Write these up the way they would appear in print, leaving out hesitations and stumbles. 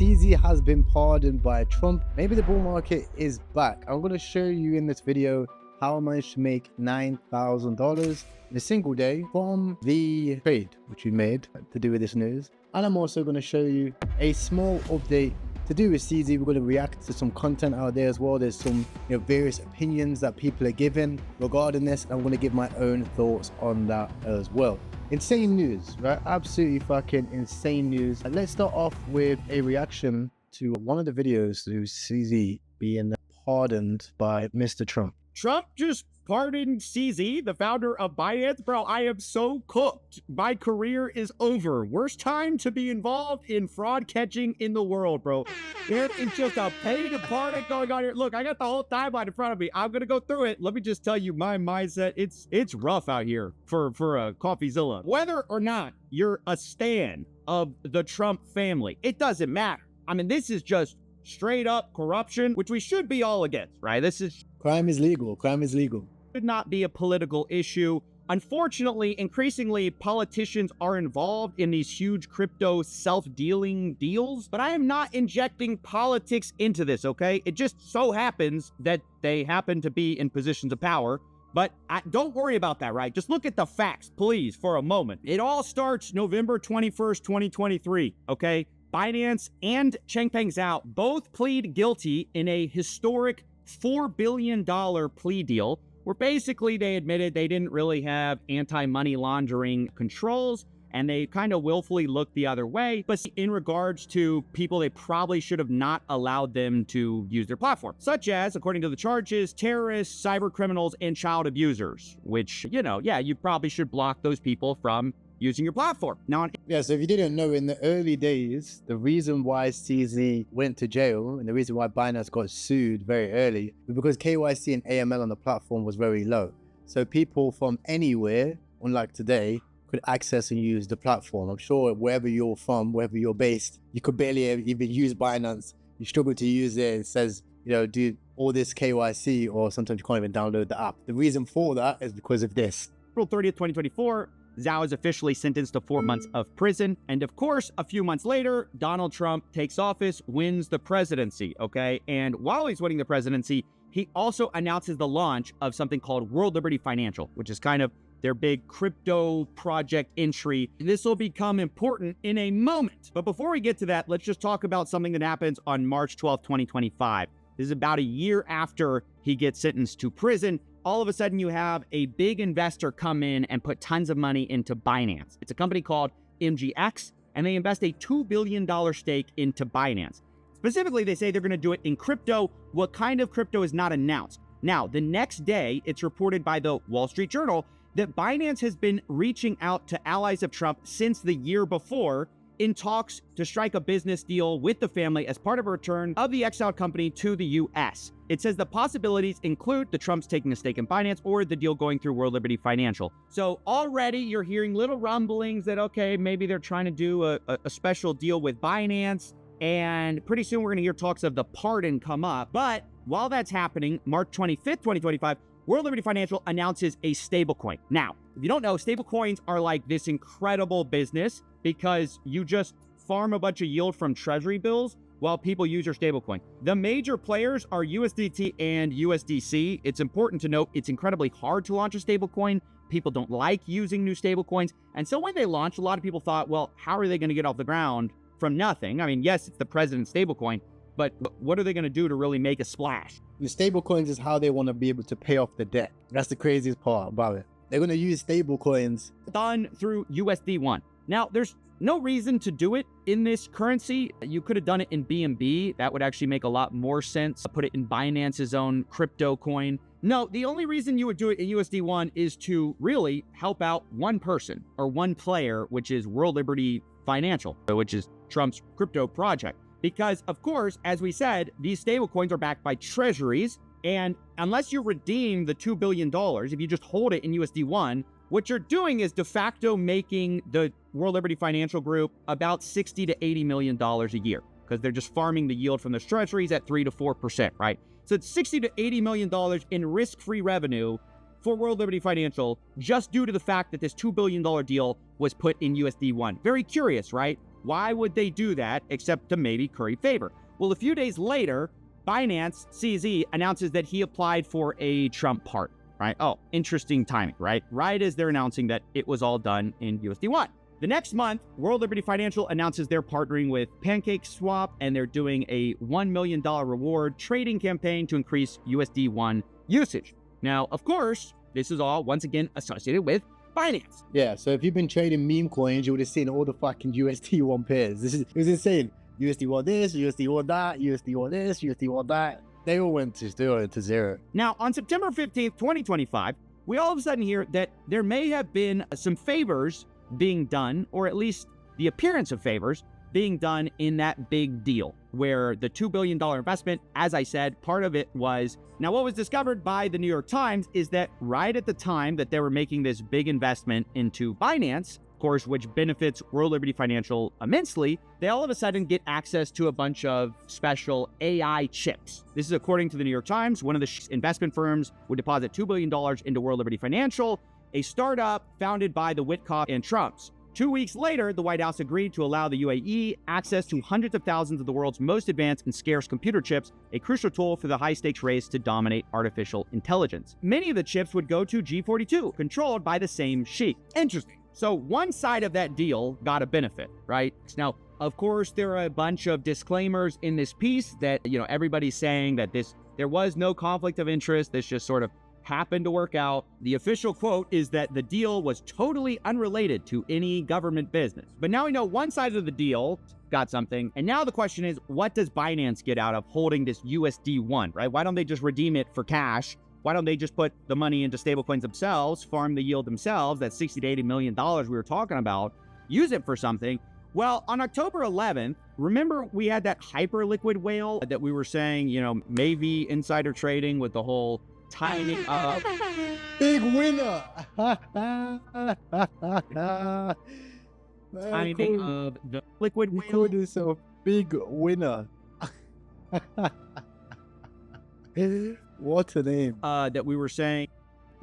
CZ has been pardoned by Trump. Maybe the bull market is back. I'm going to show you in this video how I managed to make $9,000 in a single day from the trade which we made to do with this news. And I'm also going to show you a small update to do with CZ. We're going to react to some content out there as well. There's some various opinions that people are giving regarding this. I'm going to give my own thoughts on that as well. Insane news, right? Absolutely fucking insane news. And let's start off with a reaction to one of the videos to CZ being pardoned by Mr. Trump. Trump just pardoned CZ, the founder of Binance. Bro, I am so cooked. My career is over. Worst time to be involved in fraud catching in the world, bro. There is just a pain to pardon going on here. Look, I got the whole timeline in front of me. I'm going to go through it. Let me just tell you my mindset. It's rough out here for a CoffeeZilla. Whether or not you're a stan of the Trump family, it doesn't matter. I mean, this is just straight up corruption, which we should be all against, right? This is... Crime is legal. Crime is legal. Should not be a political issue. Unfortunately, increasingly, politicians are involved in these huge crypto self-dealing deals, but I am not injecting politics into this, okay? It just so happens that they happen to be in positions of power, but don't worry about that, right? Just look at the facts, please, for a moment. It all starts November 21st, 2023, okay? Binance and Changpeng Zhao both plead guilty in a historic $4 billion plea deal, where basically they admitted they didn't really have anti-money laundering controls and they kind of willfully looked the other way. But in regards to people, they probably should have not allowed them to use their platform, such as, according to the charges, terrorists, cyber criminals, and child abusers, which, you probably should block those people from using your platform. Now, so if you didn't know, in the early days, the reason why CZ went to jail and the reason why Binance got sued very early was because KYC and AML on the platform was very low. So people from anywhere, unlike today, could access and use the platform. I'm sure wherever you're from, wherever you're based, you could barely even use Binance. You struggle to use it. It says, do all this KYC, or sometimes you can't even download the app. The reason for that is because of this. April 30th, 2024, Zhao is officially sentenced to 4 months of prison. And of course, a few months later, Donald Trump takes office, wins the presidency, okay? And while he's winning the presidency, he also announces the launch of something called World Liberty Financial, which is kind of their big crypto project entry. This will become important in a moment. But before we get to that, let's just talk about something that happens on March 12th, 2025. This is about a year after he gets sentenced to prison. All of a sudden, you have a big investor come in and put tons of money into Binance. It's a company called MGX, and they invest a $2 billion stake into Binance. Specifically, they say they're going to do it in crypto. What kind of crypto is not announced. Now, the next day, it's reported by the Wall Street Journal that Binance has been reaching out to allies of Trump since the year before in talks to strike a business deal with the family as part of a return of the exiled company to the U.S. It says the possibilities include the Trumps taking a stake in Binance or the deal going through World Liberty Financial. So already you're hearing little rumblings that, okay, maybe they're trying to do a special deal with Binance, and pretty soon we're going to hear talks of the pardon come up. But while that's happening, March 25th, 2025, World Liberty Financial announces a stablecoin. Now, if you don't know, stablecoins are like this incredible business because you just farm a bunch of yield from treasury bills while people use your stablecoin. The major players are USDT and USDC. It's important to note it's incredibly hard to launch a stablecoin. People don't like using new stablecoins. And so when they launched, a lot of people thought, well, how are they going to get off the ground from nothing? I mean, yes, it's the president's stablecoin, but what are they going to do to really make a splash? The stablecoins is how they want to be able to pay off the debt. That's the craziest part about it. They're going to use stablecoins. Done through USD1. Now, there's no reason to do it in this currency. You could have done it in BNB. That would actually make a lot more sense. Put it in Binance's own crypto coin. No, the only reason you would do it in USD1 is to really help out one person or one player, which is World Liberty Financial, which is Trump's crypto project. Because, of course, as we said, these stablecoins are backed by treasuries. And unless you redeem the $2 billion, if you just hold it in USD1, what you're doing is de facto making the World Liberty Financial Group about $60 to $80 million a year, because they're just farming the yield from the treasuries at 3 to 4%, right? So it's $60 to $80 million in risk-free revenue for World Liberty Financial just due to the fact that this $2 billion deal was put in USD1. Very curious, right? Why would they do that except to maybe curry favor? Well, a few days later, Binance CZ announces that he applied for a Trump pardon, right? Oh, interesting timing, right? Right as they're announcing that it was all done in USD1. The next month, World Liberty Financial announces they're partnering with PancakeSwap, and they're doing a $1 million reward trading campaign to increase USD1 usage. Now, of course, this is all, once again, associated with Binance. Yeah, so if you've been trading meme coins, you would have seen all the fucking USD1 pairs. It was insane. USD1 this, USD1 that, USD1 this, USD1 that. They all went to zero. Now, on September 15th, 2025, we all of a sudden hear that there may have been some favors being done, or at least the appearance of favors being done in that big deal, where the $2 billion investment, as I said, part of it was... Now, what was discovered by the New York Times is that right at the time that they were making this big investment into Binance, of course, which benefits World Liberty Financial immensely, they all of a sudden get access to a bunch of special AI chips. This is according to the New York Times. One of the investment firms would deposit $2 billion into World Liberty Financial, a startup founded by the Witkoff and Trumps. 2 weeks later, the White House agreed to allow the UAE access to hundreds of thousands of the world's most advanced and scarce computer chips, a crucial tool for the high-stakes race to dominate artificial intelligence. Many of the chips would go to G42, controlled by the same sheik. Interesting. So one side of that deal got a benefit, right? Now, of course, there are a bunch of disclaimers in this piece that, everybody's saying that there was no conflict of interest. This just sort of happened to work out. The official quote is that the deal was totally unrelated to any government business. But now we know one side of the deal got something. And now the question is, what does Binance get out of holding this USD1, right? Why don't they just redeem it for cash? Why don't they just put the money into stablecoins themselves, farm the yield themselves, that $60 to $80 million we were talking about, use it for something? Well, on October 11th, remember we had that hyper-liquid whale that we were saying, maybe insider trading with the whole timing up. Big winner. Timing of the liquid whale. This is a big winner. What a name. That we were saying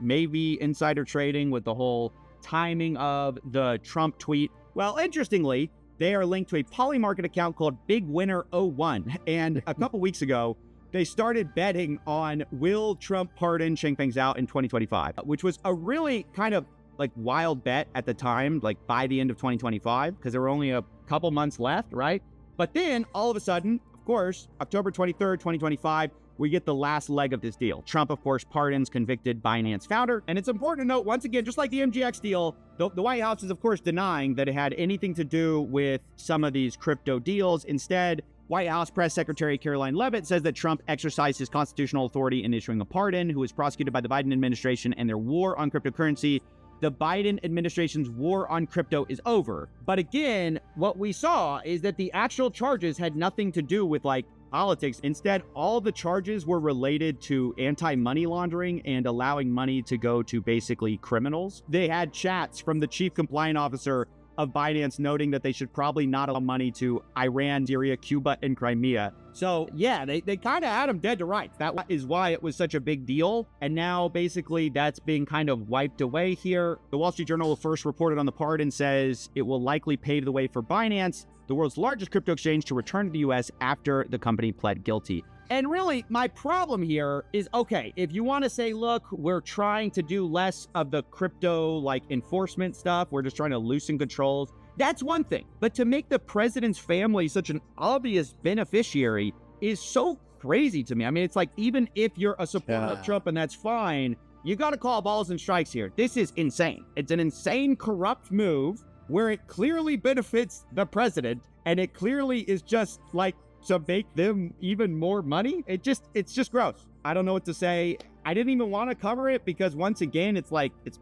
maybe insider trading with the whole timing of the Trump tweet. Well, interestingly, they are linked to a Polymarket account called Big Winner 01. And a couple weeks ago, they started betting on will Trump pardon Changpeng Zhao in 2025, which was a really kind of wild bet at the time, by the end of 2025, because there were only a couple months left, right? But then all of a sudden, of course, October 23rd, 2025, we get the last leg of this deal. Trump, of course, pardons convicted Binance founder. And it's important to note, once again, just like the MGX deal, the White House is, of course, denying that it had anything to do with some of these crypto deals. Instead, White House Press Secretary Caroline Leavitt says that Trump exercised his constitutional authority in issuing a pardon, who was prosecuted by the Biden administration and their war on cryptocurrency. The Biden administration's war on crypto is over. But again, what we saw is that the actual charges had nothing to do with politics. Instead, all the charges were related to anti-money laundering and allowing money to go to basically criminals. They had chats from the chief compliance officer of Binance noting that they should probably not allow money to Iran, Syria, Cuba, and Crimea. So yeah, they kind of had him dead to rights. That is why it was such a big deal. And now basically that's being kind of wiped away here. The Wall Street Journal first reported on the pardon, says it will likely pave the way for Binance, the world's largest crypto exchange, to return to the US after the company pled guilty. And really, my problem here is, okay, if you want to say, look, we're trying to do less of the crypto enforcement stuff, we're just trying to loosen controls, that's one thing. But to make the president's family such an obvious beneficiary is so crazy to me. I mean, it's even if you're a supporter of Trump, and that's fine, you got to call balls and strikes here. This is insane. It's an insane, corrupt move where it clearly benefits the president, and it clearly is just to make them even more money. It's just gross. I don't know what to say. I didn't even want to cover it because once again, it's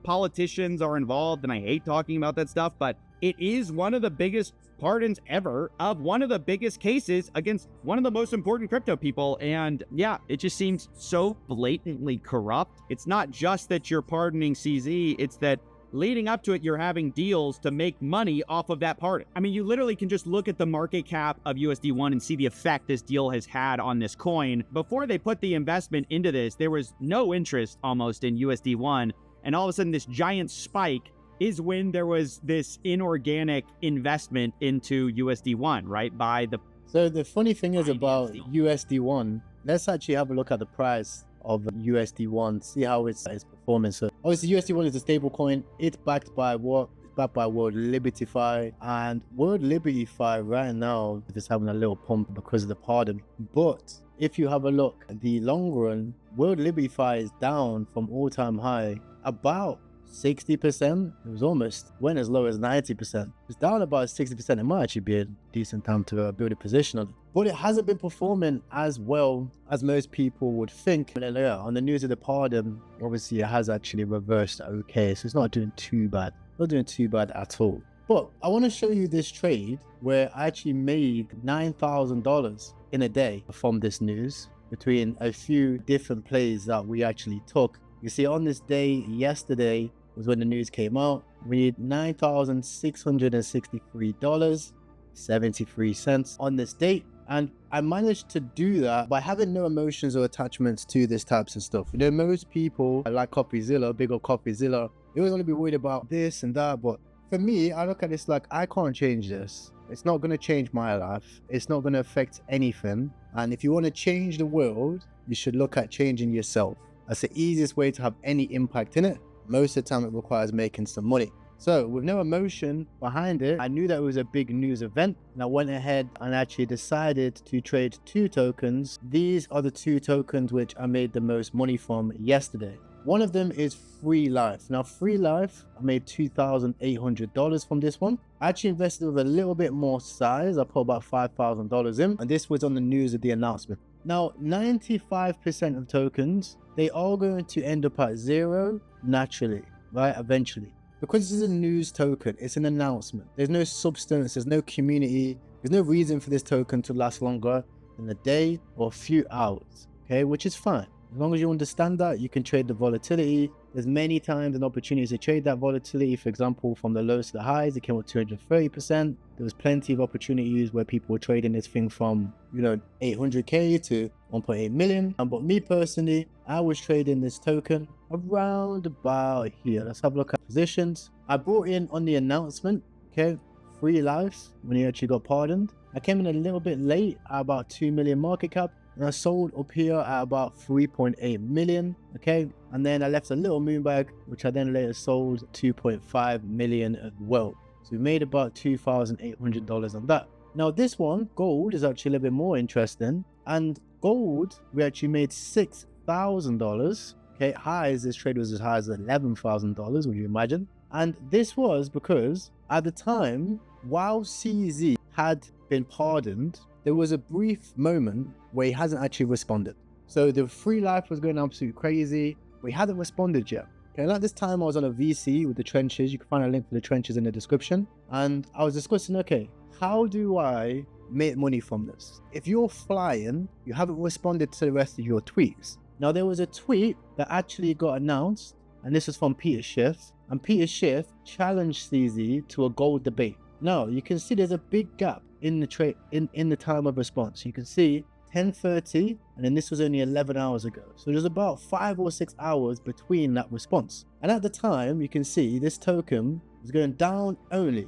politicians are involved and I hate talking about that stuff, but it is one of the biggest pardons ever of one of the biggest cases against one of the most important crypto people. And yeah, it just seems so blatantly corrupt. It's not just that you're pardoning CZ, it's that leading up to it, you're having deals to make money off of that pardon. I mean, you literally can just look at the market cap of USD1 and see the effect this deal has had on this coin. Before they put the investment into this, there was no interest almost in USD1. And all of a sudden, this giant spike is when there was this inorganic investment into USD1, right? By the So the funny thing is about Binance. USD1, let's actually have a look at the price of USD1, see how it's performing. So obviously USD1 is a stable coin. It's backed by what? It's backed by World Liberty Fi, and World Liberty Fi right now is having a little pump because of the pardon. But if you have a look at the long run, World Liberty Fi is down from all-time high about 60%. It was almost went as low as 90%. It's down about 60%. It might actually be a decent time to build a position on it, but it hasn't been performing as well as most people would think. And yeah, on the news of the pardon, obviously it has actually reversed okay, so it's not doing too bad, not doing too bad at all. But I want to show you this trade where I actually made $9,000 in a day from this news between a few different plays that we actually took. You see, on this day yesterday was when the news came out. We had $9,663.73 on this date, and I managed to do that by having no emotions or attachments to this types of stuff. You know, most people like CopyZilla, big old CopyZilla, they always want to be worried about this and that, but for me, I look at this like, I can't change this. It's not going to change my life. It's not going to affect anything. And if you want to change the world, you should look at changing yourself. That's the easiest way to have any impact in it. Most of the time it requires making some money. So with no emotion behind it, I knew that it was a big news event, and I went ahead and actually decided to trade 2 tokens. These are the 2 tokens which I made the most money from yesterday. One of them is Free Life. Now Free Life, I made $2,800 from this one. I actually invested with a little bit more size. I put about $5,000 in, and this was on the news of the announcement. Now 95% of tokens, they are going to end up at 0 naturally, right? Eventually. Because this is a news token, it's an announcement. There's no substance, there's no community, there's no reason for this token to last longer than a day or a few hours, okay? Which is fine. As long as you understand that, you can trade the volatility. There's many times and opportunities to trade that volatility. For example, from the lows to the highs, it came with 230%. There was plenty of opportunities where people were trading this thing from, 800K to 1.8 million. But me personally, I was trading this token around about here. Let's have a look at positions. I brought in on the announcement, okay, Free Life, when he actually got pardoned. I came in a little bit late at about 2 million market cap. And I sold up here at about 3.8 million, okay? And then I left a little moon bag, which I then later sold 2.5 million as well. So we made about $2,800 on that. Now this one, gold, is actually a little bit more interesting. And gold, we actually made $6,000, okay? Highs, this trade was as high as $11,000, would you imagine? And this was because at the time, while CZ had been pardoned, there was a brief moment where he hasn't actually responded. So the Free Life was going absolutely crazy, but he hadn't responded yet. Okay, and at this time I was on a VC with the trenches. You can find a link for the trenches in the description. And I was discussing, okay, how do I make money from this? If you're flying, you haven't responded to the rest of your tweets. Now there was a tweet that actually got announced, and this is from Peter Schiff. And Peter Schiff challenged CZ to a gold debate. Now you can see there's a big gap in the trade in the time of response. You can see 10:30, and then this was only 11 hours ago. So there's about 5 or 6 hours between that response. And at the time, you can see this token was going down only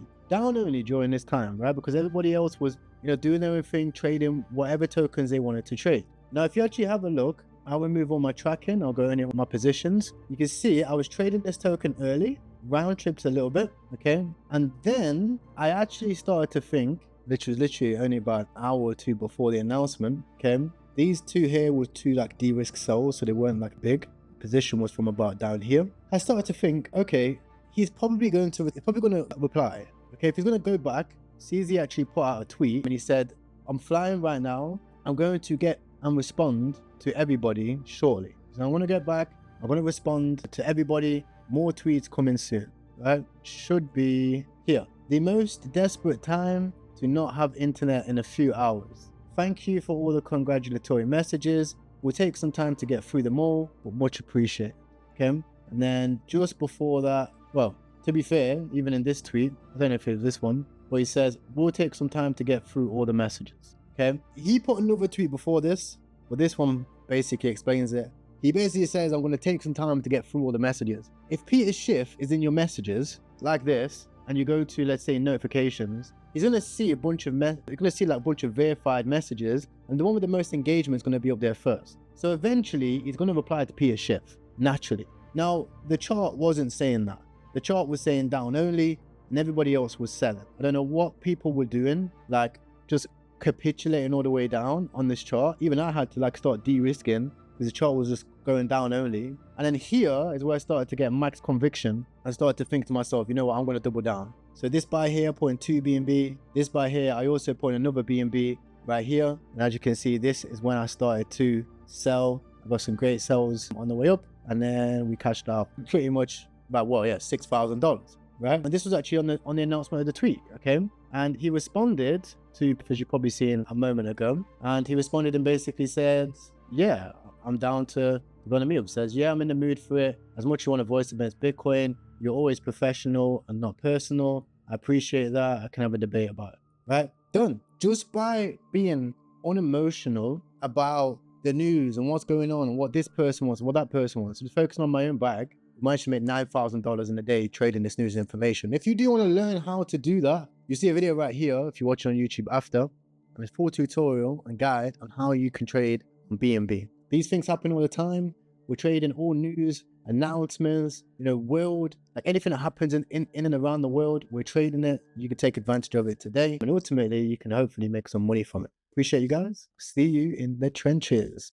during this time, right? Because everybody else was, doing their own thing, trading whatever tokens they wanted to trade. Now, if you actually have a look, I'll remove all my tracking. I'll go in with my positions. You can see I was trading this token early, round trips a little bit, okay? And then I actually started to think, which was literally only about an hour or 2 before the announcement, okay? These 2 here were 2 like de-risk sells, so they weren't like big. Position was from about down here. I started to think, okay, he's probably going to reply. Okay, if he's going to go back, CZ actually put out a tweet and he said, I'm flying right now. I'm going to get and respond to everybody shortly. So I'm going to get back. I'm going to respond to everybody. More tweets coming soon, right? Should be here. The most desperate time to not have internet in a few hours. Thank you for all the congratulatory messages. We'll take some time to get through them all, but much appreciated. Okay. And then just before that, well, to be fair, even in this tweet, I don't know if it was this one, but he says, we'll take some time to get through all the messages. Okay. He put another tweet before this, but this one basically explains it. He basically says, I'm going to take some time to get through all the messages. If Peter Schiff is in your messages like this, and you go to, let's say, notifications, he's going to see a bunch of you're going to see like a bunch of verified messages, and the one with the most engagement is going to be up there first. So eventually he's going to reply to Peter Schiff naturally. Now the chart wasn't saying that. The chart was saying down only, and everybody else was selling. I don't know what people were doing, like just capitulating all the way down on this chart. Even I had to like start de-risking because the chart was just going down only. And then here is where I started to get max conviction. I started to think to myself, you know what, I'm going to double down. So this buy here, 0.2 BNB. This buy here, I also put another BNB right here. And as you can see, this is when I started to sell. I got some great sells on the way up. And then we cashed out pretty much about, well, yeah, $6,000, right? And this was actually on the announcement of the tweet, okay? And he responded to, as you probably seen a moment ago, and he responded and basically said, yeah, I'm down to run a meal. Says, yeah, I'm in the mood for it. As much as you want to voice against Bitcoin, you're always professional and not personal. I appreciate that. I can have a debate about it, right? Done. Just by being unemotional about the news and what's going on and what this person wants and what that person wants, just focusing on my own bag, I managed to make $9,000 in a day trading this news information. If you do want to learn how to do that, you see a video right here if you're watching on YouTube after, and a full tutorial and guide on how you can trade on BNB. These things happen all the time. We're trading all news, announcements, world, like anything that happens in and around the world, we're trading it. You can take advantage of it today, and ultimately you can hopefully make some money from it. Appreciate you guys. See you in the trenches.